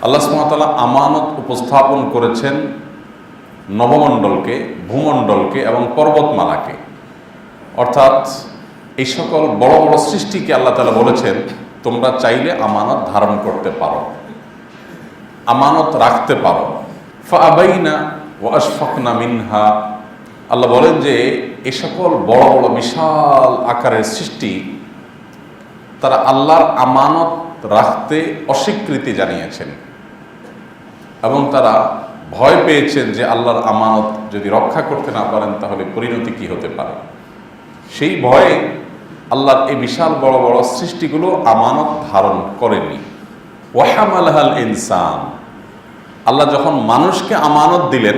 আল্লাহ সুবহানাহু ওয়া তাআলা আমানত উপস্থাপন করেছেন নবমণ্ডলকে, ভূমণ্ডলকে এবং পর্বতমালাকে। অর্থাৎ এই সকল বড় বড় সৃষ্টিকে আল্লাহ তাআলা বলেছেন তোমরা চাইলে আমানত ধারণ করতে পারো, আমানত রাখতে পারো। ফাআবাইনা ওয়া আশফাকনা মিনহা, আল্লাহ বলেন যে এই সকল বড় বড় বিশাল আকারের সৃষ্টি তারা আল্লাহর আমানত রাখতে অস্বীকৃতি জানিয়েছেন এবং তারা ভয় পেয়েছেন যে আল্লাহর আমানত যদি রক্ষা করতে না পারেন তাহলে পরিণতি কি হতে পারে। সেই ভয়ে আল্লাহর এই বিশাল বড় বড় সৃষ্টিগুলো আমানত ধারণ করেনি। ওয়াহামালাহাল ইনসান, আল্লাহ যখন মানুষকে আমানত দিলেন,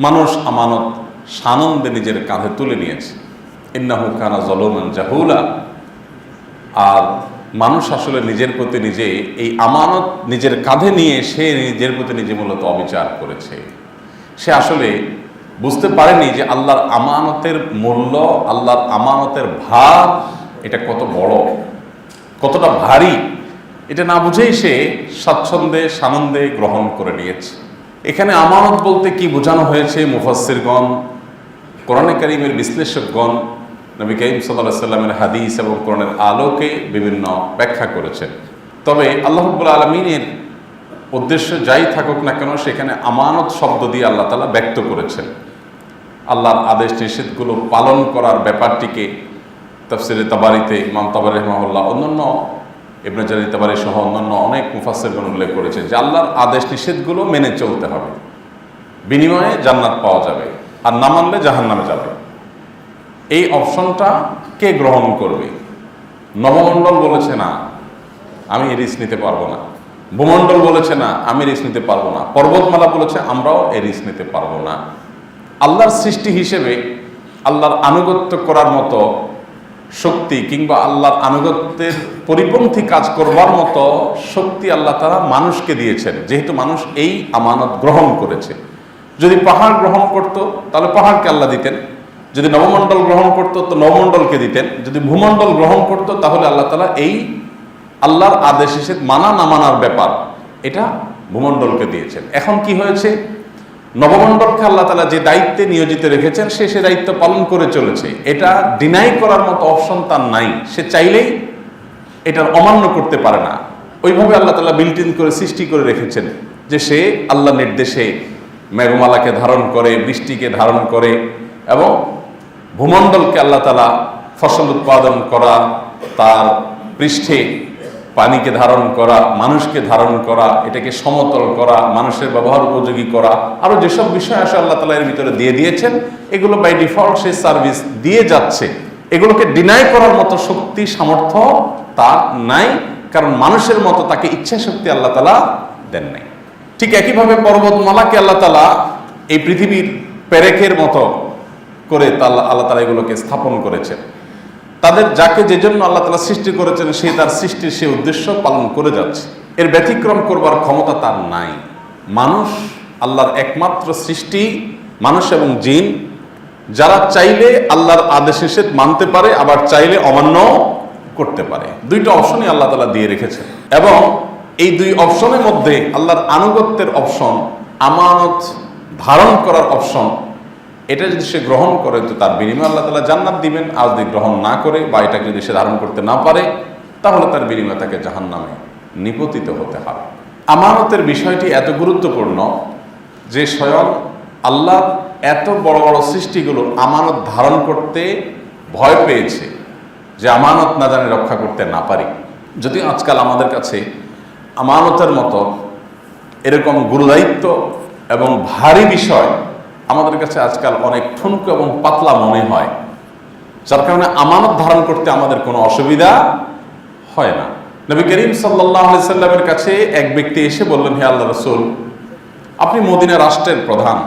মানুষ আমানত সানন্দে নিজের কাঁধে তুলে নিয়েছে। ইন্নাহু কানা যালুমান জাহুলা, আর মানুষ আসলে নিজের প্রতি নিজে এই আমানত নিজের কাঁধে নিয়ে সে নিজের প্রতি নিজে মূলত অবিচার করেছে। সে আসলে বুঝতে পারেনি যে আল্লাহর আমানতের মূল্য, আল্লাহর আমানতের ভার এটা কত বড়, কতটা ভারী, এটা না বুঝেই সে স্বাচ্ছন্দ্যে সানন্দে গ্রহণ করে নিয়েছে। এখানে আমানত বলতে কি বোঝানো হয়েছে, মুফাসসিরগণ, কোরআনে কারীমের বিশ্লেষকগণ নবী করিম সাল্লাল্লাহু আলাইহি সাল্লামের হাদিস এবং কোরআনের আলোকে বিভিন্ন ব্যাখ্যা করেছেন। তবে আল্লাহ রাব্বুল আলামিনের উদ্দেশ্য যাই থাকুক না কেন, সেখানে আমানত শব্দ দিয়ে আল্লাহ তাআলা ব্যক্ত করেছেন আল্লাহর আদেশ নিষেধগুলো পালন করার ব্যাপারটিকে। তাফসিরে তাবারিতে ইমাম তাবারি রাহিমাহুল্লাহ, অন্যান্য ইবনে জারীর তাবারি সহ অন্যান্য অনেক মুফাসসিরগণ উল্লেখ করেছেন যে আল্লাহর আদেশ নিষেধগুলো মেনে চলতে হবে, বিনিময়ে জান্নাত পাওয়া যাবে, আর না মানলে জাহান্নামে যাবে। এই অপশনটা কে গ্রহণ করবে? নবমণ্ডল বলেছে না, আমি রিস্ক নিতে পারবো না। ভূমণ্ডল বলেছে না, আমি রিস্ক নিতে পারবো না। পর্বতমালা বলেছে আমরাও এই রিস্ক নিতে পারবো না। আল্লাহর সৃষ্টি হিসেবে আল্লাহর আনুগত্য করার মতো শক্তি কিংবা আল্লাহর আনুগত্যের পরিপন্থী কাজ করবার মতো শক্তি আল্লাহ তাআলা মানুষকে দিয়েছেন, যেহেতু মানুষ এই আমানত গ্রহণ করেছে। যদি পাহাড় গ্রহণ করত তাহলে পাহাড়কে আল্লাহ দিতেন, যদি নবমণ্ডল গ্রহণ করত তো নবমণ্ডলকে দিতেন, যদি ভূমণ্ডল গ্রহণ করত তাহলে আল্লাহ তাআলা এই আল্লাহর আদেশ নিষেধ মানা না মানার ব্যাপার এটা ভূমণ্ডলকে দিয়েছেন। এখন কি হয়েছে, নবমণ্ডলকে আল্লাহ তাআলা যে দায়িত্বে নিয়োজিত রেখেছেন সে দায়িত্ব পালন করে চলেছে। এটা ডিনাই করার মতো অপশন তার নাই, সে চাইলেই এটার অমান্য করতে পারে না। ওইভাবে আল্লাহ তাআলা বিল্ট ইন করে সৃষ্টি করে রেখেছেন যে সে আল্লাহ নির্দেশে মেঘমালাকে ধারণ করে, বৃষ্টিকে ধারণ করে, এবং ভূমণ্ডলকে আল্লাহ তাআলা ফসল উৎপাদন করা, তার পৃষ্ঠে পানিকে ধারণ করা, মানুষকে ধারণ করা, এটাকে সমতল করা, মানুষের ব্যবহার উপযোগী করা, আরো যেসব বিষয় আসে আল্লাহ তাআলা এর ভিতরে দিয়ে দিয়েছেন, এগুলো বাই ডিফল্ট সে সার্ভিস দিয়ে যাচ্ছে। এগুলোকে ডিনাই করার মতো শক্তি সামর্থ্য তার নাই, কারণ মানুষের মতো তাকে ইচ্ছা শক্তি আল্লাহ তাআলা দেন নাই। ঠিক একইভাবে পর্বতমালাকে আল্লাহ তাআলা এই পৃথিবীর পেরেকের মতো করে আল্লাহ তাআলা এগুলোকে স্থাপন করেছেন। তাদের যাকে যে জন্য আল্লাহ তাআলা সৃষ্টি করেছেন সে তার সৃষ্টির সে উদ্দেশ্য পালন করে যাচ্ছে, এর ব্যতিক্রম করবার ক্ষমতা তার নাই। মানুষ আল্লাহর একমাত্র সৃষ্টি, মানুষ এবং জিন, যারা চাইলে আল্লাহর আদেশ নিষেধ মানতে পারে, আবার চাইলে অমান্য করতে পারে। দুইটা অপশনই আল্লাহ তাআলা দিয়ে রেখেছেন, এবং এই দুই অপশনের মধ্যে আল্লাহর আনুগত্যের অপশন, আমানত ধারণ করার অপশন, এটা যদি সে গ্রহণ করে তো তার বিনিময়ে আল্লাহ তাআলা জান্নাত দিবেন, আর যদি গ্রহণ না করে বা এটাকে যদি সে ধারণ করতে না পারে তাহলে তার বিনিময়ে তাকে জাহান্নামে নিপতিত হতে হবে। আমানতের বিষয়টি এত গুরুত্বপূর্ণ যে স্বয়ং আল্লাহ এত বড় বড় সৃষ্টিগুলো আমানত ধারণ করতে ভয় পেয়েছে যে আমানত না জানি রক্ষা করতে না পারি। যদি আজকাল আমাদের কাছে আমানতের মতো এরকম গুরুদায়িত্ব এবং ভারী বিষয় আমাদের কাছে আজকাল অনেক ঠুনকো এবং পাতলা মনে হয়, যার কারণে আমানত ধারণ করতে আমাদের কোনো অসুবিধা হয় না। নবী করিম সাল্লাল্লাহু আলাইহি সাল্লামের কাছে এক ব্যক্তি এসে বললেন, হে আল্লাহর রাসূল, আপনি মদিনা রাষ্ট্রের প্রধান,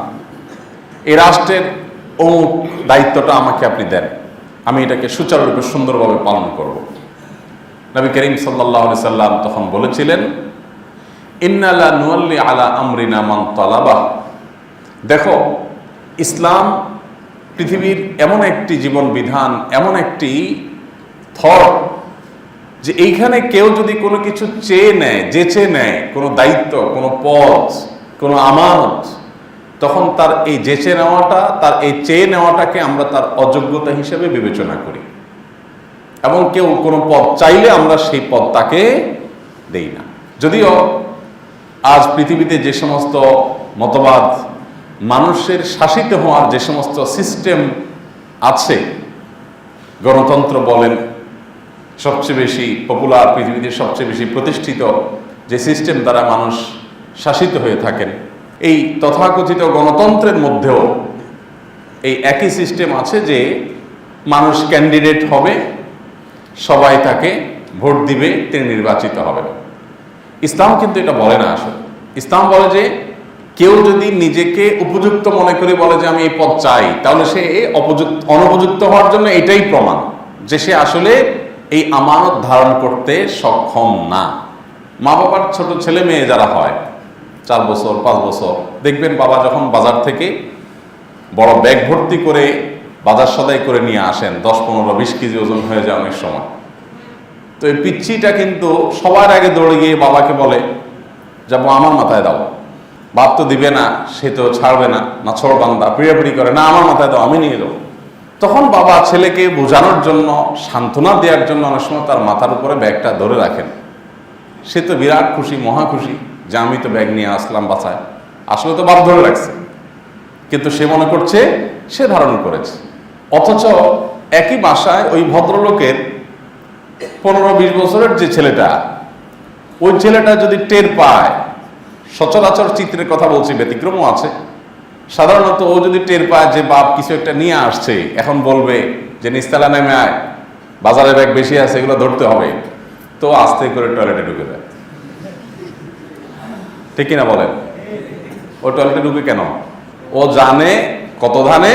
এই রাষ্ট্রের অমুক দায়িত্বটা আমাকে আপনি দেন, আমি এটাকে সুচারুরূপে সুন্দরভাবে পালন করব। নবী করিম সাল্লাল্লাহু আলাইহি সাল্লাম তখন বলেছিলেন, ইন্না লা নুওয়াল্লি আলা আমরিনা মান তালাবা। দেখো, ইসলাম পৃথিবীর এমন একটি জীবন বিধান, এমন একটি থট যে এইখানে কেউ যদি কোনো কিছু চেয়ে নেয়, যেচে নেয়, কোনো দায়িত্ব, কোনো পদ, কোনো আমানত, তখন তার এই যেচে নেওয়াটা, তার এই চেয়ে নেওয়াটাকে আমরা তার অযোগ্যতা হিসেবে বিবেচনা করি, এবং কেউ কোনো পদ চাইলে আমরা সেই পদ তাকে দেই না। যদিও আজ পৃথিবীতে যে সমস্ত মতবাদ, মানুষের শাসিত হওয়ার যে সমস্ত সিস্টেম আছে, গণতন্ত্র বলেন, সবচেয়ে বেশি পপুলার, পৃথিবীতে সবচেয়ে বেশি প্রতিষ্ঠিত যে সিস্টেম দ্বারা মানুষ শাসিত হয়ে থাকেন, এই তথাকথিত গণতন্ত্রের মধ্যেও এই একই সিস্টেম আছে যে মানুষ ক্যান্ডিডেট হবে, সবাই তাকে ভোট দিবে, তিনি নির্বাচিত হবেন। ইসলাম কিন্তু এটা বলে না। আসলে ইসলাম বলে যে কেউ যদি নিজেকে উপযুক্ত মনে করে বলে যে আমি এই পদ চাই, তাহলে সে অনুপযুক্ত হওয়ার জন্য এটাই প্রমাণ যে সে আসলে এই আমানত ধারণ করতে সক্ষম না। মা বাবার ছোট ছেলে মেয়ে যারা হয়, 4 বছর 5 বছর, দেখবেন বাবা যখন বাজার থেকে বড় ব্যাগ ভর্তি করে বাজার সদাই করে নিয়ে আসেন, 10, 15, 20 কেজি ওজন হয়ে যায় অনেক সময়। তো এই পিচ্ছিটা কিন্তু সবার আগে দৌড়ে গিয়ে বাবাকে বলে, যাবো আমার মাথায় দাও। বাপ তো দিবে না, সে তো ছাড়বে না, না ছোড় বান্দা, পিড়াপিড়ি করে, না আমার মাথায় দাও, আমি নিয়ে যাবো। তখন বাবা ছেলেকে বোঝানোর জন্য, সান্ত্বনা দেওয়ার জন্য অনেক সময় তার মাথার উপরে ব্যাগটা ধরে রাখেন। সে তো বিরাট খুশি, মহা খুশি যে আমি তো ব্যাগ নিয়ে আসলাম বাসায়। আসলে তো বাপ ধরে রাখছে, কিন্তু সে মনে করছে সে ধারণ করেছে। অথচ একই বাসায় ওই ভদ্রলোকের 15-20 বছরের যে ছেলেটা, ওই ছেলেটা যদি টের পায়, সচরাচর চিত্রের কথা বলছি, ব্যতিক্রমও আছে, সাধারণত ও যদি টের পায় যে বাপ কিছু একটা নিয়ে আসছে, এখন বলবে যে নিস্তালা নেমে আয়, বাজারে ব্যাগ বেশি আছে, এগুলো ধরতে হবে, তো আস্তে করে টয়লেটে ঢুকে যায়। ঠিক কিনা বলেন? ও টয়লেটে ঢুকে কেন? ও জানে কত ধানে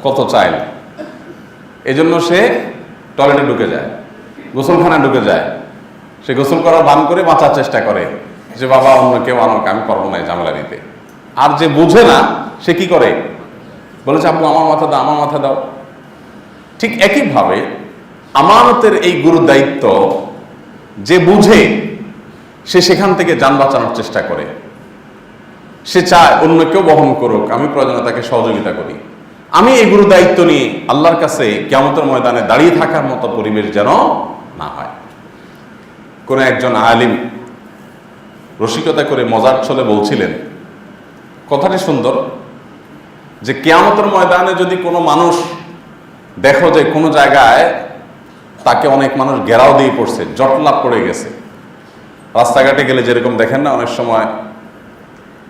কত চাইল, এজন্য সে টয়লেটে ঢুকে যায়, গোসলখানায় ঢুকে যায়। সে গোসল করার ভান করে বাঁচার চেষ্টা করে যে বাবা অন্য কেউ আনুক, আমি পারবো না ঝামেলা দিতে। আর যে বুঝে না সে কি করে? বলেছে আব্বু আমার মাথা দাও, আমার মাথা দাও। ঠিক একইভাবে আমানতের এই গুরু দায়িত্ব যে বুঝে, সে সেখান থেকে যান বাঁচানোর চেষ্টা করে। সে চায় অন্য কেউ বহন করুক, আমি প্রয়োজনে তাকে সহযোগিতা করি। আমি এই গুরু দায়িত্ব নিয়ে আল্লাহর কাছে কিয়ামতের ময়দানে দাঁড়িয়ে থাকার মতো পরিবেশ যেন না হয়। কোন একজন আলিম রসিকতা করে মজার ছলে বলছিলেন, কথাটি সুন্দর, যে কিয়ামতের ময়দানে যদি কোনো মানুষ দেখো যে কোনো জায়গায় তাকে অনেক মানুষ ঘেরাও দিয়ে পড়ছে, জটলাপ পড়ে গেছে। রাস্তাঘাটে গেলে যেরকম দেখেন না, অনেক সময়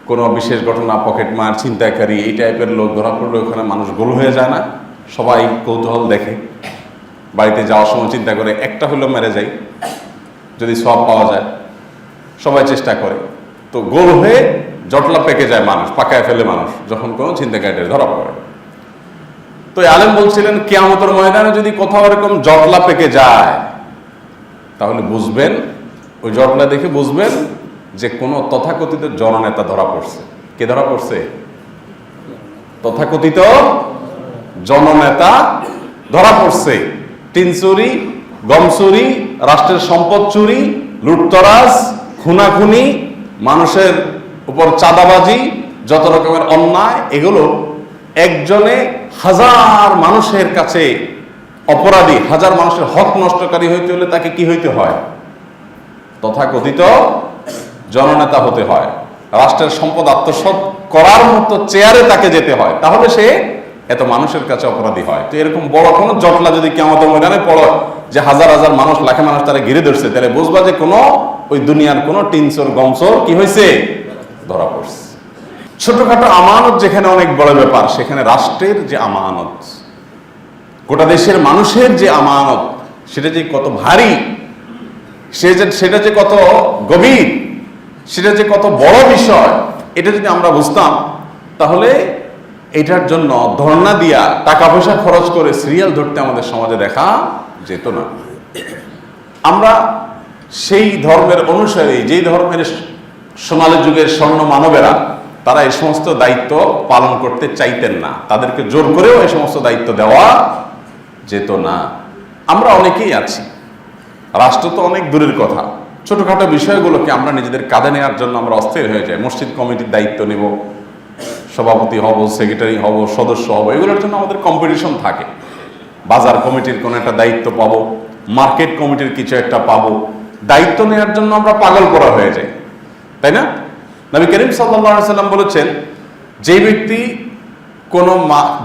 কোনো বিশেষ ঘটনা, পকেটমার, ছিনতাইকারী, এই টাইপের লোক ধরা পড়লে ওখানে মানুষ গোল হয়ে যায় না? সবাই কৌতূহল দেখে, বাড়িতে যাওয়ার সময় চিন্তা করে একটা হলেও মেরে যাই, যদি সওয়াব পাওয়া যায়, সবাই চেষ্টা করে। তো গোল হয়ে জটলা পেকে যায় মানুষ, পাকায় ফেলে মানুষ যখন কোনো ছিনতাইকারীদের ধরা পড়ে। তো আলেম বলছিলেন কিয়ামতের ময়দানে যদি কোথাও এরকম জটলা পেকে যায়, তাহলে বুঝবেন, ওই জটলা দেখে বুঝবেন যে কোন তথাকথিত জননেতা ধরা পড়ছে। কে ধরা পড়ছে? তথাকথিত জননেতা ধরা পড়ছে। টিন চুরি, গম চুরি, রাষ্ট্রের সম্পদ চুরি, লুটতরাজ, খুনাখুনি, মানুষের উপর চাঁদাবাজি, যত রকমের অন্যায়, এগুলো একজনে হাজার মানুষের কাছে অপরাধী, হাজার মানুষের হক নষ্টকারী হইতে হলে তাকে কি হইতে হয়? তথাকথিত জননেতা হতে হয়। রাষ্ট্রের সম্পদ আত্মসাৎ করার মতো চেয়ারে তাকে যেতে হয়, তাহলে সে এত মানুষের কাছে অপরাধী হয়। তো এরকম বড় কোনো জটলা যদি কিয়ামতের ময়দানে পড়ে যে হাজার হাজার মানুষ, লাখে মানুষ তারা ঘিরে ধরছে, তাহলে বুঝবা যে কোনো ওই দুনিয়ার কোনো টিনচোর গমচোর কি হয়েছে? ধরা পড়ছে। ছোটখাটো আমানত যেখানে অনেক বড় ব্যাপার, সেখানে রাষ্ট্রের যে আমানত, গোটা দেশের মানুষের যে আমানত, সেটা যে কত ভারী, সেটা যে কত গভীর, সেটা যে কত বড় বিষয়, এটা যদি আমরা বুঝতাম, তাহলে এটার জন্য ধর্ণা দিয়া টাকা পয়সা খরচ করে সিরিয়াল ধরতে আমাদের সমাজে দেখা যেত না। আমরা সেই ধর্মের অনুসারী, যেই ধর্মের সোনালী যুগের স্বর্ণ মানবেরা, তারা এই সমস্ত দায়িত্ব পালন করতে চাইতেন না। তাদেরকে জোর করেও এই সমস্ত দায়িত্ব দেওয়া যেত না। আমরা অনেকেই আছি রাষ্ট্র তো অনেক দূরের কথা, ছোটখাটো বিষয়গুলোকে আমরা নিজেদের কাঁধে নেওয়ার জন্য আমরা অস্থির হয়ে যাই। মসজিদ কমিটির দায়িত্ব নেব, সভাপতি হব, সেক্রেটারি হব, সদস্য হব, এগুলোর জন্য আমাদের কম্পিটিশন থাকে। বাজার কমিটির কোনো একটা দায়িত্ব পাবো, মার্কেট কমিটির কিছু একটা পাবো, দায়িত্ব নেওয়ার জন্য আমরা পাগল করা হয়ে যাই, তাই না? নবী করিম সাল্লাল্লাহু আলাইহি সাল্লাম বলেছেন, যে ব্যক্তি কোনো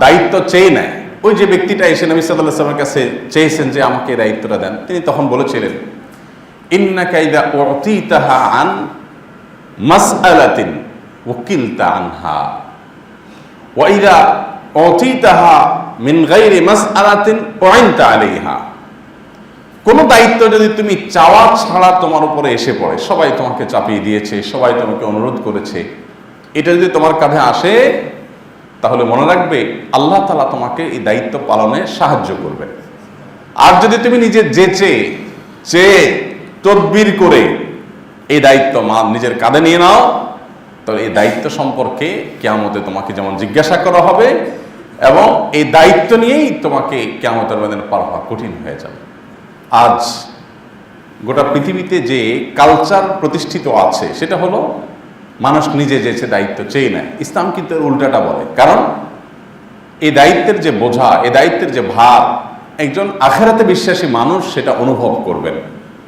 দায়িত্ব চেয়ে নেয়, ওই যে ব্যক্তিটা এসে নবী সাল্লাল্লাহু আলাইহি সাল্লামের কাছে চেয়েছেন যে আমাকে এই দায়িত্বটা দেন, তিনি তখন বলেছিলেন, ইন্নাকা ইযা উতিতাহা আন মাসআলাতিন ওয়াকিলতা আনহা ওয়া ইযা উতিতাহা মিন গায়রি মাসআলাতিন উইনতা আলাইহা। কোন দায়িত্ব যদি তুমি চাওয়া ছাড়া তোমার উপরে এসে পড়ে, সবাই তোমাকে চাপিয়ে দিয়েছে, সবাই তোমাকে অনুরোধ করেছে, এটা যদি তোমার কাঁধে আসে, তাহলে মনে রাখবে আল্লাহ তাআলা তোমাকে এই দায়িত্ব পালনে সাহায্য করবে। আর যদি তুমি নিজে চেয়ে তদবির করে এই দায়িত্ব নিজের কাঁধে নিয়ে নাও, তাহলে এই দায়িত্ব সম্পর্কে কিয়ামতে তোমাকে যেমন জিজ্ঞাসা করা হবে, এবং এই দায়িত্ব নিয়েই তোমাকে কিয়ামতের ময়দানে পার হওয়া কঠিন হয়ে যাবে। আজ গোটা পৃথিবীতে যে কালচার প্রতিষ্ঠিত আছে, সেটা হলো মানুষ নিজে যেছে দায়িত্ব চেয়ে নেয়। ইসলাম কিন্তু উল্টাটা বলে, কারণ এই দায়িত্বের যে বোঝা, এই দায়িত্বের যে ভার, একজন আখিরাতে বিশ্বাসী মানুষ সেটা অনুভব করবেন।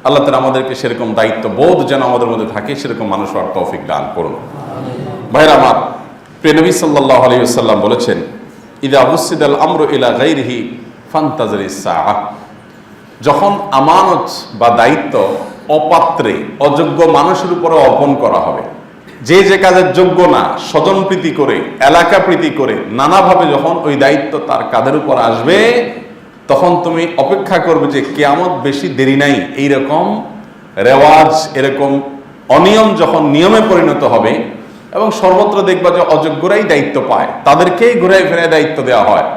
আল্লাহ তাআলা আমাদেরকে সেরকম দায়িত্ব বোধ যেন আমাদের মধ্যে থাকে, সেরকম মানুষ হওয়ার তৌফিক দান করুন। ভাইরা আমার, প্রিয় নবী সাল্লাল্লাহু আলাইহি ওয়াসাল্লাম বলেছেন, ইযা বুসিদাল আমরু ইলা গায়রিহি ফান্তাজিরিস সাআহ। যখন আমানত বা দায়িত্ব অপাত্রে, অযোগ্য মানুষের উপরে অর্পণ করা হবে, যে যে কাজের যোগ্য না, স্বজন প্রীতি করে, এলাকা প্রীতি করে, নানাভাবে যখন ওই দায়িত্ব তার কাঁধের উপর আসবে, তখন তুমি অপেক্ষা করবে যে কিয়ামত বেশি দেরি নাই। এইরকম রেওয়াজ, এরকম অনিয়ম যখন নিয়মে পরিণত হবে, এবং সর্বত্র দেখবা যে অযোগ্যরাই দায়িত্ব পায়, তাদেরকেই ঘুরে ফিরে দায়িত্ব দেওয়া হয়,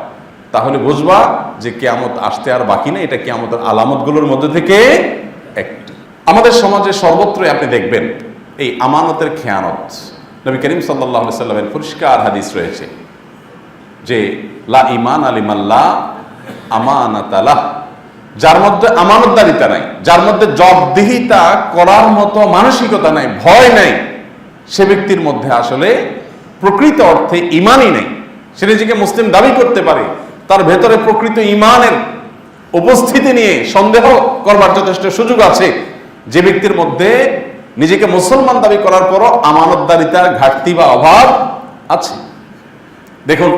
তাহলে বুঝবা যে কিয়ামত আসতে আর বাকি নেই। এটা কিয়ামতের আলামতগুলোর মধ্যে থেকে একটি। আমাদের সমাজে সর্বত্রই আপনি দেখবেন এই আমানতের খেয়ানত। নবী করিম সাল্লাল্লাহু আলাইহি সাল্লামের পরিষ্কার হাদিস রয়েছে যে লা ঈমান লিমাল্লা আমানাতা লাহ। যার মধ্যে আমানতদারিতা নাই, যার মধ্যে জবাবদিহিতা করার মতো মানসিকতা নাই, ভয় নাই, সে ব্যক্তির মধ্যে আসলে প্রকৃত অর্থে ঈমানই নেই। সে নিজেকে মুসলিম দাবি করতে পারে, তার ভেতরে প্রকৃত ঈমানের উপস্থিতি নিয়ে সন্দেহ করবার যথেষ্ট সুযোগ আছে। যে ব্যক্তির মধ্যে নিজেকে মুসলমান দাবি করার পরও আমানতদারিতার ঘাটতি বা অভাব আছে। দেখুন,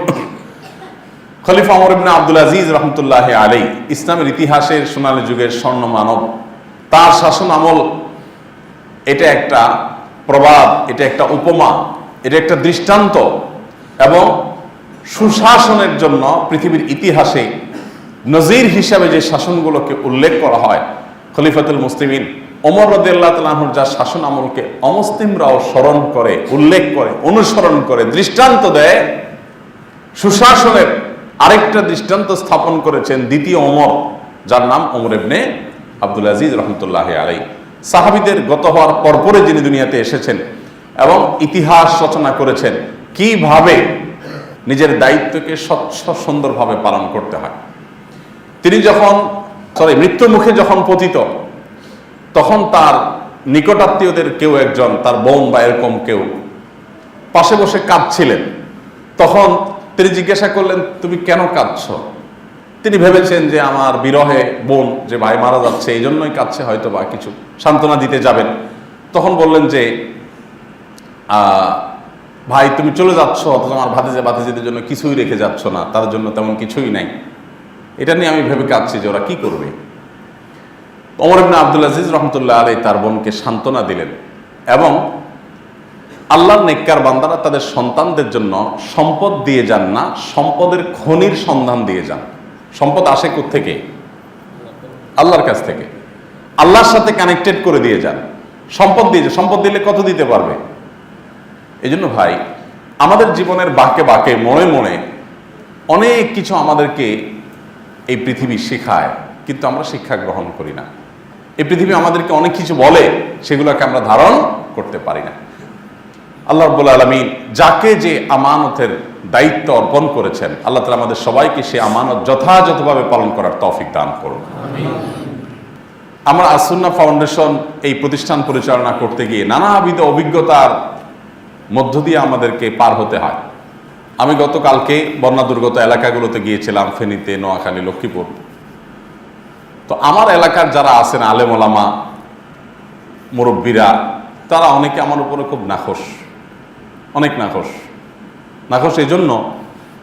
খলিফা ওমর ইবনে আব্দুল আজিজ রাহমাতুল্লাহি আলাইহি, ইসলামের ইতিহাসের সোনালী যুগের স্বর্ণ মানব, তার শাসন আমল এটা একটা প্রবাদ, এটা একটা উপমা, এটা একটা দৃষ্টান্ত, এবং সুশাসনের জন্য পৃথিবীর ইতিহাসে নজির হিসাবে যে শাসনগুলোকে উল্লেখ করা হয়, খলিফাতুল মুসলিমিন ওমর রাদিয়াল্লাহু তাআলা আনহুর যা শাসন আমলকে অমুসলিমরাও স্মরণ করে, উল্লেখ করে, অনুসরণ করে, দৃষ্টান্ত দেয়, সুশাসনের আরেকটা দৃষ্টান্ত স্থাপন করেছেন দ্বিতীয় ওমর, যার নাম ওমর ইবনে আব্দুল আজিজ রাহমাতুল্লাহি আলাইহি। সাহাবীদের গত হওয়ার পরপরে যিনি দুনিয়াতে এসেছেন এবং ইতিহাস রচনা করেছেন কিভাবে নিজের দায়িত্বকে স্বচ্ছ সুন্দরভাবে পালন করতে হয়। তিনি যখন মৃত্যু মুখে যখন পতিত, তখন তার নিকটাত্মীয়দের কেউ একজন, তার বোন বা এরকম কেউ পাশে বসে কাঁদছিলেন। তখন তিনি জিজ্ঞাসা করলেন, তুমি কেন কাঁদছো? তিনি ভেবেছেন যে আমার বিরহে বোন, যে ভাই মারা যাচ্ছে, এই জন্যই কাঁদছে, হয়তো বা কিছু সান্ত্বনা দিতে যাবেন। তখন বললেন যে ভাই তুমি চলে যাচ্ছ, অথচ আমার ভাতিজাদের জন্য কিছুই রেখে যাচ্ছ না, তাদের জন্য তেমন কিছুই নাই, এটা নিয়ে আমি ভেবে কাঁদছি যে ওরা কি করবে। ওমর ইবনে আব্দুল আজিজ রাহমাতুল্লাহ আলাইহি তার বোনকে সান্ত্বনা দিলেন, এবং আল্লাহর নেককার বান্দারা তাদের সন্তানদের জন্য সম্পদ দিয়ে যান না, সম্পদের খনির সন্ধান দিয়ে যান। সম্পদ আসে কোত্থেকে? আল্লাহর কাছ থেকে। আল্লাহর সাথে কানেক্টেড করে দিয়ে যান। সম্পদ দিয়ে, সম্পদ দিলে কত দিতে পারবে? এই জন্য ভাই, আমাদের জীবনের বাঁকে বাঁকে, মনে মনে অনেক কিছু আমাদেরকে এই পৃথিবী শেখায়, কিন্তু আমরা শিক্ষা গ্রহণ করি না। এই পৃথিবী আমাদেরকে অনেক কিছু বলে, সেগুলোকে আমরা ধারণ করতে পারি না। আল্লাহ রাব্বুল আলামিন যাকে যে আমানতের দায়িত্ব অর্পণ করেছেন, আল্লাহ তাআলা আমাদের সবাইকে সে আমানত যথাযথভাবে পালন করার তৌফিক দান করুন। আমরা আসুন্নাহ ফাউন্ডেশন এই প্রতিষ্ঠান পরিচালনা করতে গিয়ে নানাবিধ অভিজ্ঞতার মধ্য দিয়ে আমাদেরকে পার হতে হয়। আমি গতকালকে বন্যা দুর্গত এলাকাগুলোতে গিয়েছিলাম, ফেনীতে, নোয়াখালী, লক্ষ্মীপুর। তো আমার এলাকার যারা আছেন আলেম ওলামা, মুরব্বীরা, তারা অনেকে আমার উপরে খুব নাখোশ, অনেক নাখোশ এই জন্য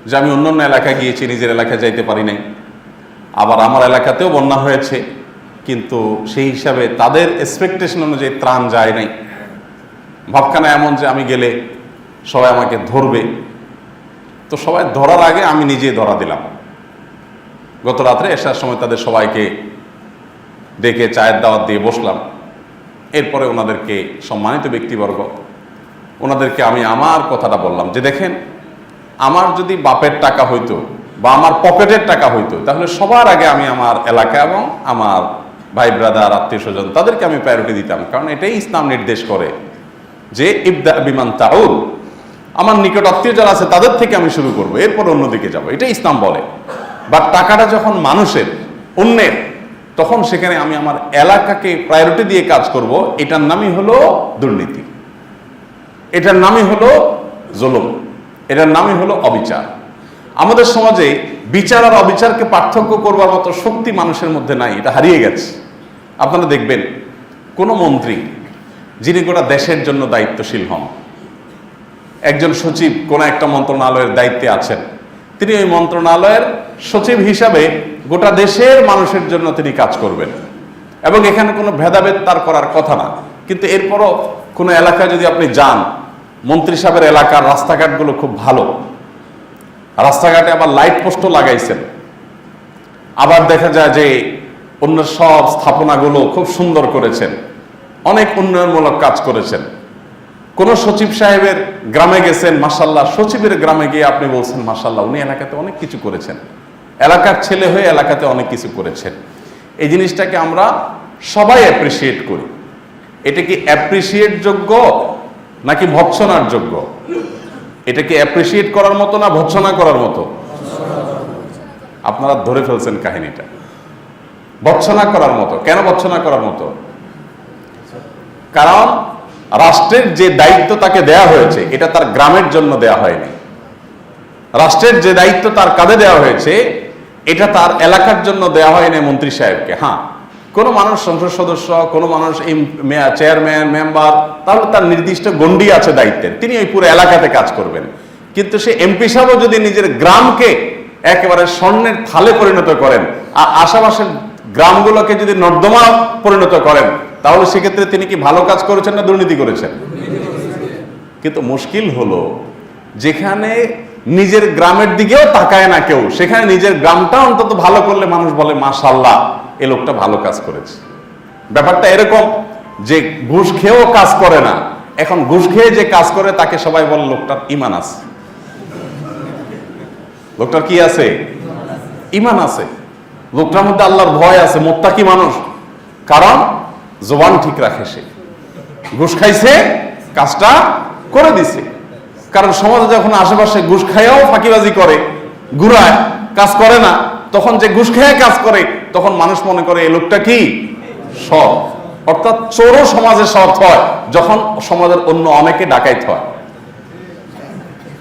যে আমি অন্যান্য এলাকায় গিয়েছি, নিজের এলাকায় যাইতে পারি নাই। আবার আমার এলাকাতেও বন্যা হয়েছে, কিন্তু সেই হিসাবে তাদের এক্সপেকটেশন অনুযায়ী ত্রাণ যায় নাই। ভাবখানা এমন যে আমি গেলে সবাই আমাকে ধরবে, তো সবাই ধরার আগে আমি নিজে ধরা দিলাম। গত রাত্রে এসার সময় তাদের সবাইকে ডেকে চায়ের দাওয়াত দিয়ে বসলাম। এরপরে ওনাদেরকে, সম্মানিত ব্যক্তিবর্গ, ওনাদেরকে আমি আমার কথাটা বললাম যে দেখেন, আমার যদি বাপের টাকা হইতো বা আমার পকেটের টাকা হইতো, তাহলে সবার আগে আমি আমার এলাকা এবং আমার ভাই ব্রাদার, আত্মীয় স্বজন, তাদেরকে আমি প্রায়োরিটি দিতাম। কারণ এটাই ইসলাম নির্দেশ করে যে ইবদা বিমান তাউল, আমার নিকট আত্মীয় যারা আছে তাদের থেকে আমি শুরু করব, এরপর অন্যদিকে যাব, এটা ইসলাম বলে। বাট টাকাটা যখন মানুষের, অন্যের, তখন সেখানে আমি আমার এলাকাকে প্রায়োরিটি দিয়ে কাজ করব। এটার নামই হলো দুর্নীতি, এটার নামই হলো জুলুম, এটার নামই হলো অবিচার। আমাদের সমাজে বিচার আর অবিচারকে পার্থক্য করবার মতো শক্তি মানুষের মধ্যে নাই, এটা হারিয়ে গেছে। আপনারা দেখবেন কোন মন্ত্রী যিনি গোটা দেশের জন্য দায়িত্বশীল হন, একজন সচিব কোন একটা মন্ত্রণালয়ের দায়িত্বে আছেন, তিনি ওই মন্ত্রণালয়ের সচিব হিসাবে গোটা দেশের মানুষের জন্য তিনি কাজ করবেন এবং এখানে কোনো ভেদাভেদ তার করার কথা না। কিন্তু এরপরও কোনো এলাকায় যদি আপনি যান, মন্ত্রী সাহেবের এলাকার রাস্তাঘাটগুলো খুব ভালো, রাস্তাঘাটে আবার লাইট পোস্টও লাগাইছেন, আবার দেখা যায় যে অন্য সব স্থাপনাগুলো খুব সুন্দর করেছেন, অনেক উন্নয়নমূলক কাজ করেছেন। কোন সচিব সাহেবের গ্রামে গেছেন, মাশাআল্লাহ, সচিবের গ্রামে গিয়ে আপনি বলছেন মাশাআল্লাহ, উনি এলাকাতে অনেক কিছু করেছেন, এলাকার ছেলে হয়ে এলাকাতে অনেক কিছু করেছেন। এই জিনিসটাকে আমরা সবাই অ্যাপ্রিসিয়েট করি। এটা কি অ্যাপ্রিসিয়েট যোগ্য নাকি ভৎসনার যোগ্য? এটা কি অ্যাপ্রিসিয়েট করার মতো না ভৎসনা করার মতো? আপনারা ধরে ফেলছেন কাহিনীটা, ভৎসনা করার মতো। কেন ভৎসনা করার মতো? কারণ রাষ্ট্রের যে দায়িত্ব তাকে দেয়া হয়েছে, এটা তার গ্রামের জন্য দেয়া হয়নি। রাষ্ট্রের যে দায়িত্ব তার কাঁধে দেওয়া হয়েছে, এটা তার এলাকার জন্য দেওয়া হয়নি মন্ত্রী সাহেবকে। হ্যাঁ, কোনো মানুষ সংসদ সদস্য, কোনো মানুষ চেয়ারম্যান, মেম্বার, তাহলে তার নির্দিষ্ট গণ্ডি আছে দায়িত্বের, তিনি ওই পুরো এলাকাতে কাজ করবেন। কিন্তু সে এমপি সাহেবও যদি নিজের গ্রামকে একেবারে স্বর্ণের থালে পরিণত করেন আর আশেপাশের গ্রামগুলোকে যদি নর্দমা পরিণত করেন, তাহলে সেক্ষেত্রে তিনি কি ভালো কাজ করেছেন না দুর্নীতি করেছেন? কিন্তু মুশকিল হলো যেখানে নিজের গ্রামের দিকেও তাকায় না কেউ, সেখানে নিজের গ্রামটা অন্তত ভালো করলে মানুষ বলে মাশাআল্লাহ, এ লোকটা ভালো কাজ করেছে। ব্যাপারটা এরকম যে ঘুষ খেয়েও কাজ করে না, এখন ঘুষ খেয়ে যে কাজ করে তাকে সবাই বলে লোকটার ঈমান আছে। লোকটার কি আছে? ঈমান আছে, লোকটার মধ্যে আল্লাহর ভয় আছে, মুত্তাকি মানুষ। কারণ জবান ঠিক রাখে, সে ঘুষ খাইছে, কাজটা করে দিছে। কারণ সমাজে যখন আশেপাশে ঘুষ খাইয়াও ফাঁকিবাজি করে, ঘুরায়, কাজ করে না, তখন যে ঘুষ খেয়ে কাজ করে, তখন মানুষ মনে করে এই লোকটা কি সৎ। অর্থাৎ চোরও সমাজে সৎ হয় যখন সমাজের অন্য অনেকে ডাকাইত হয়।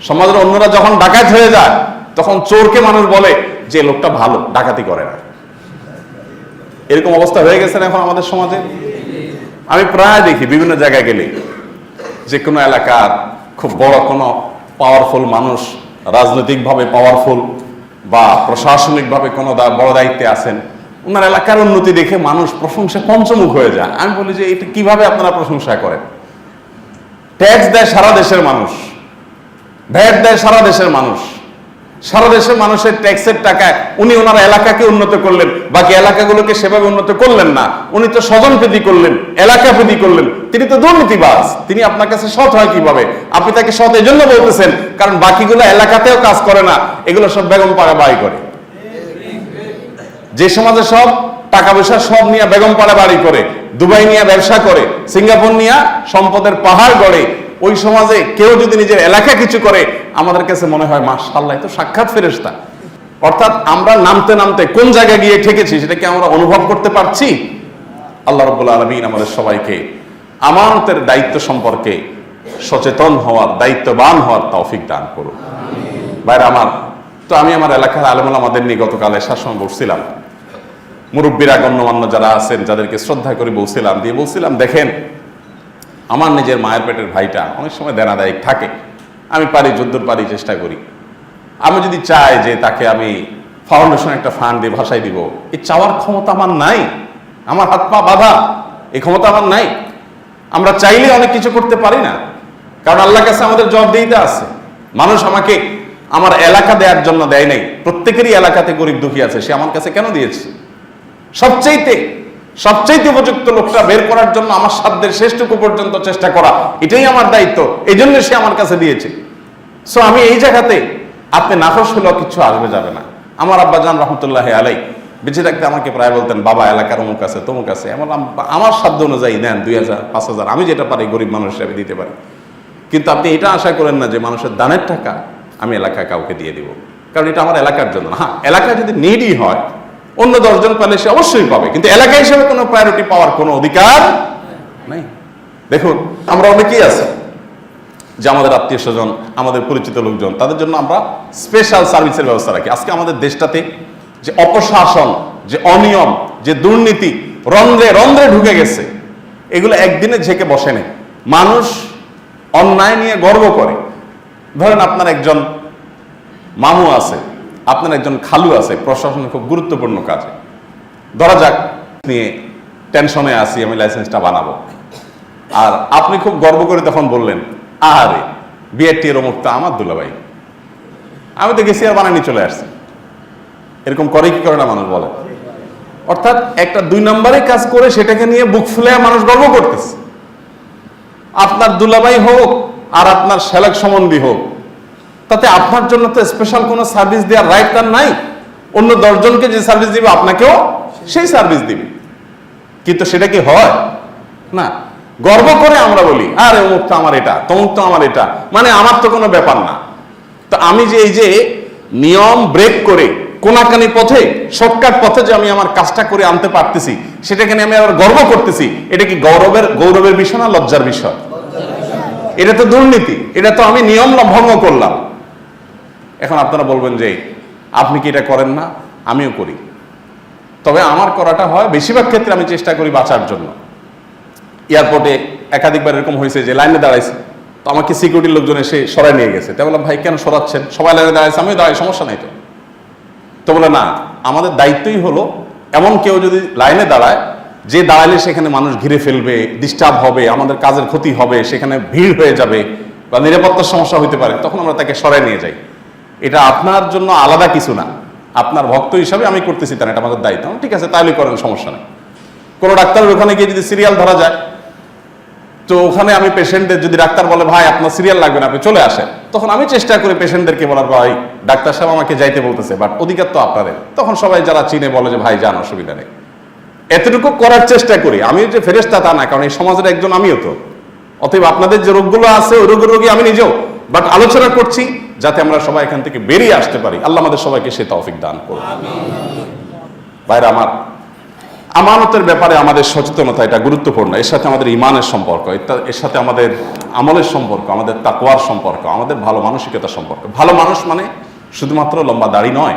সমাজের অন্যরা যখন ডাকাত হয়ে যায়, তখন চোরকে মানুষ বলে যে লোকটা ভালো, ডাকাতি করে না। এরকম অবস্থা হয়ে গেছে না এখন আমাদের সমাজে। আমি প্রায় দেখি বিভিন্ন জায়গায় গেলে, যে কোনো এলাকার খুব বড় কোনো পাওয়ারফুল মানুষ, রাজনৈতিকভাবে পাওয়ারফুল বা প্রশাসনিকভাবে কোনো বড় দায়িত্বে আছেন, ওনার এলাকার উন্নতি দেখে মানুষ প্রশংসা পঞ্চমুখ হয়ে যায়। আমি বলি যে এটা কিভাবে আপনারা প্রশংসা করেন? ট্যাক্স দেয় সারা দেশের মানুষ, ভ্যাট দেয় সারা দেশের মানুষ, সারা দেশের মানুষের ট্যাক্সের টাকায় উনি ওনার এলাকাকে উন্নত করলেন, বাকি এলাকাগুলোকে সেভাবে উন্নত করলেন না। উনি তো স্বজন প্রীতি করলেন, এলাকা প্রীতি করলেন, তিনি তো দুর্নীতিবাজ। তিনি আপনার কাছে সৎ হয় কিভাবে? আপনি তাকে সৎ এই জন্য বলতেছেন কারণ বাকিগুলো এলাকাতেও কাজ করে না, এগুলো সব বেগম পাড়া বাড়ি করে। যে সমাজে সব টাকা পয়সা সব নিয়ে বেগম পাড়া বাড়ি করে, দুবাই নিয়ে ব্যবসা করে, সিঙ্গাপুর নিয়ে সম্পদের পাহাড় গড়ে, ওই সমাজে কেউ যদি নিজের এলাকা কিছু করে, আমাদের কাছে মনে হয় মাশাআল্লাহ, তো সাক্ষাৎ ফেরেশতা। অর্থাৎ আমরা নামতে নামতে কোন জায়গায় গিয়ে ঠেকেছি সেটা কি আমরা অনুভব করতে পারছি? আল্লাহ রাব্বুল আলামিন আমাদের সবাইকে আমানতের দায়িত্ব সম্পর্কে সচেতন হওয়ার, দায়িত্ববান হওয়ার তৌফিক দান করুন। ভাইরা আমার, তো আমি আমার এলাকার আলেম ওলামাদের নিয়ে গতকাল এসার সময় বসছিলাম, মুরব্বীরা গণ্যমান্য যারা আছেন যাদেরকে শ্রদ্ধা করে বলছিলাম দেখেন, আমার নিজের মায়ের পেটের ভাইটা অনেক সময় দেনাদায়িক থাকে, আমি পারি যদ্দূর পারি চেষ্টা করি। আমি যদি চাই যে তাকে আমি ফাউন্ডেশন একটা ফান্ড দিয়ে ভাসাই দিব, এই চাওয়ার ক্ষমতা আমার নাই, আমার হাত পা বাঁধা, এই ক্ষমতা আমার নাই। আমরা চাইলে অনেক কিছু করতে পারি না, কারণ আল্লাহর কাছে আমাদের জবাবদিহিতা আছে। মানুষ আমাকে আমার এলাকা দেওয়ার জন্য দেয় নাই, প্রত্যেকেরই এলাকাতে গরিব দুঃখী আছে, সে আমার কাছে কেন দিয়েছে? সবচাইতে উপযুক্ত লোকটা বের করার জন্য আমার সাধ্যের শেষটুকু পর্যন্ত চেষ্টা করা, এটাই আমার দায়িত্ব, এই জন্য সে আমার কাছে দিয়েছে। সো আমি এই জায়গাতে আপনি নাখোশ হলেও কিছু আসবে যাবে না। আমার আব্বাজান রহমতুল্লাহ আলাই বেঁচে থাকতে আমাকে প্রায় বলতেন, বাবা এলাকার অমুক আছে তমুক আছে, আমার সাধ্য অনুযায়ী দেন 2000 5000, আমি যেটা পারি গরিব মানুষ হিসাবে দিতে পারি। কিন্তু আপনি এটা আশা করেন না যে মানুষের দানের টাকা আমি এলাকায় কাউকে দিয়ে দিব, কারণ এটা আমার এলাকার জন্য। হ্যাঁ, এলাকায় যদি নিডই হয়, অন্য 10 জন পেলে সে অবশ্যই পাবে, কিন্তু এলাকা হিসেবে কোনো প্রায়োরিটি পাওয়ার কোনো অধিকার নেই। দেখুন, আমরা অনেকেই আছে যে আমাদের আত্মীয় স্বজন, আমাদের পরিচিত লোকজন, তাদের জন্য আমরা স্পেশাল সার্ভিসের ব্যবস্থা রাখি। আজকে আমাদের দেশটাতে যে অপশাসন, যে অনিয়ম, যে দুর্নীতি রন্ধ্রে রন্ধ্রে ঢুকে গেছে, এগুলো একদিনে ঝেঁকে বসে নেই। মানুষ অন্যায় নিয়ে গর্ব করে। ধরেন আপনার একজন মামু আছে, আপনার একজন খালু আছে প্রশাসনের খুব গুরুত্বপূর্ণ কাজে, ধরা যাক নিয়ে টেনশনে আসি, আমি লাইসেন্সটা বানাবো, আর আপনি খুব গর্ব করে তখন বললেন, আরে বিআরটি এর অমুকটা আমার দুলাভাই, আমি তো গেছি আর বানানি চলে আসছি। এরকম করে কি করে না মানুষ বলে? অর্থাৎ একটা 2 নম্বরে কাজ করে সেটাকে নিয়ে বুক ফুলে মানুষ গর্ব করতেছে। আপনার দুলাভাই হোক আর আপনার সেলেক সম্বন্ধী হোক, তাতে আপনার জন্য তো স্পেশাল কোনো সার্ভিস দেওয়ার রাইট তার নাই। অন্য 10 জনকে যে সার্ভিস দিবে আপনাকেও সেই সার্ভিস দিবে, কিন্তু সেটা কি হয় না? গর্ব করে আমরা বলি, আরে অমুক তো আমার এটা, তমুক তো আমার এটা, মানে আমার তো কোনো ব্যাপার না। তো আমি যে এই যে নিয়ম ব্রেক করে কোনাকানি পথে, শর্টকাট পথে যে আমি আমার কাজটা করে আনতে পারতেছি, সেটাকে নিয়ে আমি আবার গর্ব করতেছি, এটা কি গৌরবের বিষয় না লজ্জার বিষয়? এটা তো দুর্নীতি, এটা তো আমি নিয়ম ভঙ্গ করলাম। এখন আপনারা বলবেন যে আপনি কি এটা করেন না? আমিও করি, তবে আমার করাটা হয় বেশিরভাগ ক্ষেত্রে আমি চেষ্টা করি বাঁচার জন্য। এয়ারপোর্টে একাধিকবার এরকম হয়েছে যে লাইনে দাঁড়াইছে, তো আমাকে সিকিউরিটির লোকজন এসে সরাই নিয়ে গেছে। তাই বললাম, ভাই কেন সরাচ্ছেন? সবাই লাইনে দাঁড়াইছে, আমিও দাঁড়াই, সমস্যা নাই তো। তো বলে না, আমাদের দায়িত্বই হলো এমন কেউ যদি লাইনে দাঁড়ায়, যে দাঁড়ালে সেখানে মানুষ ঘিরে ফেলবে, ডিস্টার্ব হবে, আমাদের কাজের ক্ষতি হবে, সেখানে ভিড় হয়ে যাবে বা নিরাপত্তার সমস্যা হতে পারে, তখন আমরা তাকে সরাই নিয়ে যাই। এটা আপনার জন্য আলাদা কিছু না, আপনার ভক্ত হিসাবে আমি করতেছি, তার এটা আমাদের দায়িত্ব। ঠিক আছে, তাহলে করেন, সমস্যা নেই। কোনো ডাক্তারের ওখানে গিয়ে যদি সিরিয়াল ধরা যায়, তো ওখানে আমি পেশেন্টদের, যদি ডাক্তার বলে ভাই আপনার সিরিয়াল লাগবে না, আপনি চলে আসেন, তখন আমি চেষ্টা করি পেশেন্টদেরকে বলার, ভাই ডাক্তার সাহেব আমাকে যাইতে বলতেছে, বাট অধিকার তো আপনাদের। তখন সবাই যারা চিনে বলে যে ভাই যান, অসুবিধা নেই। এতটুকু করার চেষ্টা করি। আমি যে ফেরেশতা তা না, কারণ এই সমাজের একজন আমিও তো। অতএব আপনাদের যে রোগগুলো আছে ওই রোগী আমি নিজেও, বাট আলোচনা করছি যাতে আমরা সবাই এখান থেকে বেরিয়ে আসতে পারি। আল্লাহ আমাদের সবাইকে সে তৌফিক দান করুন। ভাইরা আমার, আমানতের ব্যাপারে আমাদের সচেতনতা এটা গুরুত্বপূর্ণ। এর সাথে আমাদের ইমানের সম্পর্ক, এর সাথে আমাদের আমলের সম্পর্ক, আমাদের তাকওয়ার সম্পর্ক, আমাদের ভালো মানসিকতার সম্পর্ক। ভালো মানুষ মানে শুধুমাত্র লম্বা দাড়ি নয়,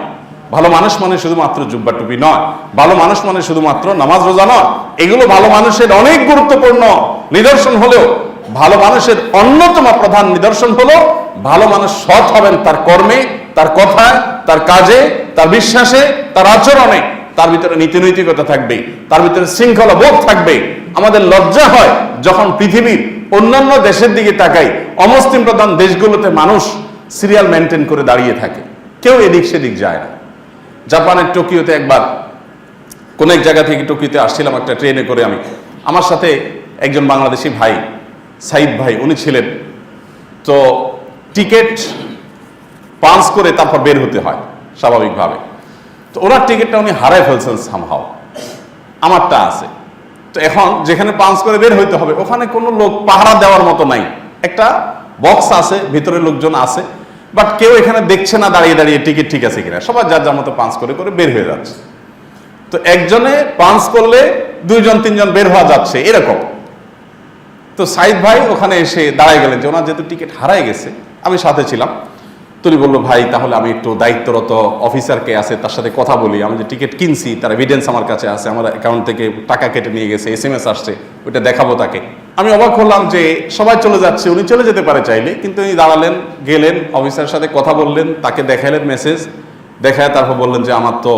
ভালো মানুষ মানে শুধুমাত্র জুব্বা টুপি নয়, ভালো মানুষ মানে শুধুমাত্র নামাজ রোজা নয়। এগুলো ভালো মানুষের অনেক গুরুত্বপূর্ণ নিদর্শন হলেও ভালো মানুষের অন্যতম প্রধান নিদর্শন হলো ভালো মানুষ সৎ হবেন তার কর্মে, তার কথায়, তার কাজে, তার বিশ্বাসে, তার আচরণে। তার ভিতরে নীতিনৈতিকতা থাকবে, তার ভিতরে শৃঙ্খলা বোধ থাকবে। আমাদের লজ্জা হয় যখন পৃথিবীর অন্যান্য দেশের দিকে তাকাই, অমুসলিম প্রধান দেশগুলোতে মানুষ সিরিয়াল মেনটেন করে দাঁড়িয়ে থাকে, কেউ এদিক সেদিক যায় না। জাপানের টোকিওতে একবার কোন এক জায়গা থেকে টোকিওতে আসছিলাম একটা ট্রেনে করে, আমি আমার সাথে একজন বাংলাদেশি ভাই, সাইদ ভাই, উনি ছিলেন। তো টিকিট পাঞ্চ করে তারপর বের হতে হয় স্বাভাবিকভাবে। তো ওনার টিকিটটা উনি হারাই ফেলছেন সামহাও, আমারটা আছে। তো এখন যেখানে পাঞ্চ করে বের হইতে হবে ওখানে কোনো লোক পাহারা দেওয়ার মতো নাই, একটা বক্স আছে, ভিতরে লোকজন আছে, বাট কেউ এখানে দেখছে না দাঁড়িয়ে দাঁড়িয়ে টিকিট ঠিক আছে কিনা, সবাই যার যার মতো পাঞ্চ করে করে বের হয়ে যাচ্ছে। তো একজনে পাঞ্চ করলে 2 জন 3 জন বের হওয়া যাচ্ছে এরকম। তো সাইদ ভাই ওখানে এসে দাঁড়ায় গেলেন যে ওনার যেহেতু টিকিট হারায় গেছে, আমি সাথে ছিলাম। তিনি বললো, ভাই তাহলে আমি একটু দায়িত্বরত অফিসারকে আছে তার সাথে কথা বলি, আমি যে টিকিট কিনছি তার এভিডেন্স আমার কাছে আছে, আমার অ্যাকাউন্ট থেকে টাকা কেটে নিয়ে গেছে, SMS আসছে, ওইটা দেখাবো তাকে। আমি অবাক হলাম যে সবাই চলে যাচ্ছে, উনি চলে যেতে পারে চাইলে, কিন্তু উনি দাঁড়ালেন, গেলেন, অফিসারের সাথে কথা বললেন, তাকে দেখালেন মেসেজ, দেখায় তারপর বললেন যে আমার তো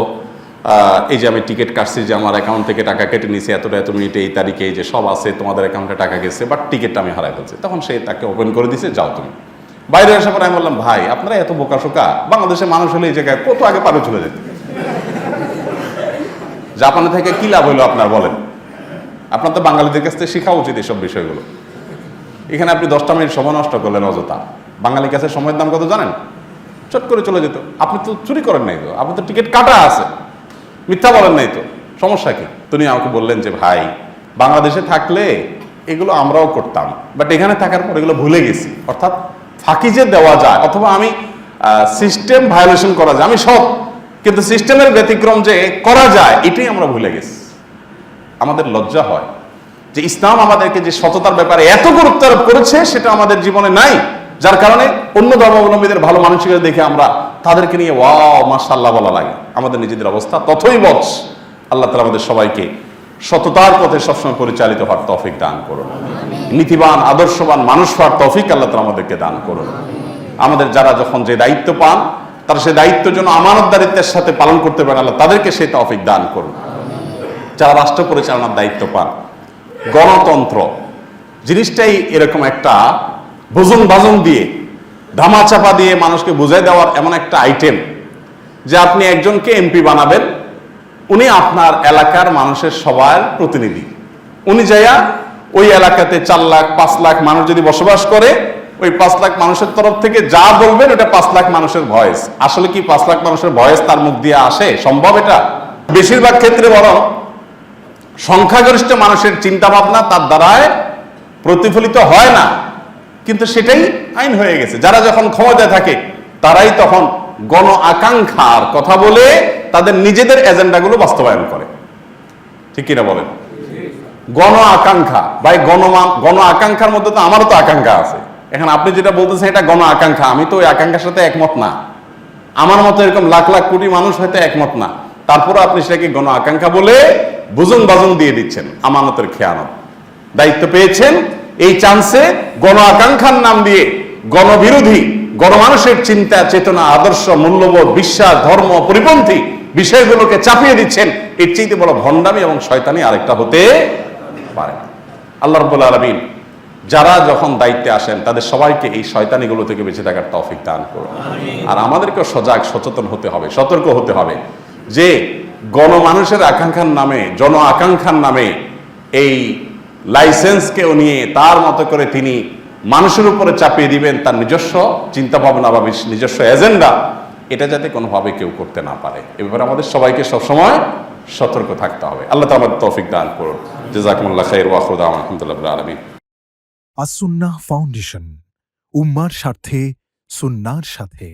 এই যে আমি টিকিট কাটছি, যে আমার অ্যাকাউন্ট থেকে টাকা কেটে নিয়েছি এত মিনিটে এই তারিখে, এই যে সব আছে, তোমাদের অ্যাকাউন্টে টাকা গেছে, বাট টিকিটটা আমি হারাই ফেলছি। তখন সে তাকে ওপেন করে দিয়েছে, যাও তুমি। বাইরে আসার পর আমি বললাম, ভাই আপনারা এত বোকাশোকা, বাংলাদেশের মানুষ হলে এই জায়গায় কত আগে পারে চলে যেত। জাপানে থেকে কি লাভ হইলো আপনার বলেন? আপনার তো বাঙালিদের কাছ থেকে শেখা উচিত এসব বিষয়গুলো। এখানে আপনি 10টা মিনিট সময় নষ্ট করলেন অযথা। বাঙালির কাছে সময়ের দাম কত জানেন? চট করে চলে যেত। আপনি তো চুরি করেন নাই তো, আপনি তো টিকিট কাটা আছে, মিথ্যা বলেন নাই তো, সমস্যা কি? তিনি আমাকে বললেন যে ভাই বাংলাদেশে থাকলে এগুলো আমরাও করতাম, বাট এখানে থাকার পর এগুলো ভুলে গেছি। অর্থাৎ ফাঁকি যে দেওয়া যায়, অথবা আমি সিস্টেম ভায়োলেশন করা যায়, আমি সব, কিন্তু সিস্টেমের ব্যতিক্রম যে করা যায় এটাই আমরা ভুলে গেছি। আমাদের লজ্জা হয় যে ইসলাম আমাদেরকে যে সততার ব্যাপারে এত গুরুত্ব আরোপ করেছে সেটা আমাদের জীবনে নাই, যার কারণে অন্য ধর্মাবলম্বীদের ভালো মানসিকতা দেখে আমরা তাদেরকে নিয়ে ওয়াও মাশাআল্লাহ বলা লাগে। আমাদের নিজেদের অবস্থা ততই বচ। আল্লাহ তাআলা আমাদের সবাইকে সততার পথে সবসময় পরিচালিত হওয়ার তৌফিক দান করুন, নীতিবান আদর্শবান মানুষ হওয়ার তৌফিক আল্লাহ তাআলা আমাদেরকে দান করুন। আমাদের যারা যখন যে দায়িত্ব পান তারা সেই দায়িত্ব যেন আমানতদারিত্বের সাথে পালন করতে পারেন, আল্লাহ তাদেরকে সেই তৌফিক দান করুন। যারা রাষ্ট্র পরিচালনার দায়িত্ব পান, গণতন্ত্র জিনিসটাই এরকম একটা ভোজন ভাজন দিয়ে ধামাচাপা দিয়ে মানুষকে বুঝাই দেওয়ার এমন একটা আইটেম যে আপনি একজনকে MP বানাবেন, উনি আপনার এলাকার মানুষের সবার প্রতিনিধি। উনি যাইয়া ওই এলাকাতে 4 লাখ 5 লাখ মানুষ যদি বসবাস করে, ওই 5 লাখ মানুষের তরফ থেকে যা বলবেন ওটা 5 লাখ মানুষের ভয়েস। আসলে কি 5 লাখ মানুষের ভয়েস তার মুখ দিয়ে আসে? সম্ভব এটা? বেশিরভাগ ক্ষেত্রে বরং সংখ্যাগরিষ্ঠ মানুষের চিন্তা ভাবনা তার দ্বারায় প্রতিফলিত হয় না, কিন্তু সেটাই আইন হয়ে গেছে। যারা যখন ক্ষমতায় থাকে তারাই তখন গণ আকাঙ্ক্ষার কথা বলে তাদের নিজেদের এজেন্ডাগুলো বাস্তবায়ন করে। ঠিক কিনা বলেন? গণ আকাঙ্ক্ষা ভাই, গণ আকাঙ্ক্ষার মধ্যে তো আমারও তো আকাঙ্ক্ষা আছে। এখন আপনি যেটা বলতেছেন এটা গণ আকাঙ্ক্ষা, আমি তো ওই আকাঙ্ক্ষার সাথে একমত না। আমার মতো এরকম লাখ লাখ কোটি মানুষ হয়তো একমত না, তারপরে আপনি সেটাকে গণ আকাঙ্ক্ষা বলে বুজন বাজন দিয়ে দিচ্ছেন। আমানতের খেয়ানত। দায়িত্ব পেয়েছেন, এই চান্সে গণ আকাঙ্ক্ষার নাম দিয়ে গণবিরোধী, গণমানুষের চিন্তা চেতনা আদর্শ মূল্যবোধ বিশ্বাস ধর্ম পরিপন্থী বিষয়গুলোকে চাপিয়ে দিচ্ছেন। এর চাইতে বড় ভণ্ডামি এবং শয়তানি আরেকটা হতে পারে না। আল্লাহ রাব্বুল আলামিন যারা যখন দায়িত্বে আসেন তাদের সবাইকে এই শয়তানিগুলো থেকে বেঁচে থাকার তৌফিক দান করুন। আর আমাদেরকে সজাগ সচেতন হতে হবে, সতর্ক হতে হবে যে গণমানুষের আকাঙ্ক্ষার নামে, জন আকাঙ্ক্ষার নামে এই লাইসেন্সকেও নিয়ে তার মতো করে তিনি মানুষের উপরে চাপিয়ে দিবেন তার নিজস্ব চিন্তা ভাবনা বা নিজস্ব এজেন্ডা, এটা যাতে কোনোভাবে কেউ করতে না পারে। এ ব্যাপারে আমাদের সবাইকে সবসময় সতর্ক থাকতে হবে। আল্লাহ তাআলা আমাদের তৌফিক দান করুন। জাযাকুমুল্লাহু খাইর ওয়া আখিরু দাওয়ানা আলহামদুলিল্লাহি রাব্বিল আলামিন। আসুন্নাহ ফাউন্ডেশন, উম্মার স্বার্থে সুন্নাহর সাথে।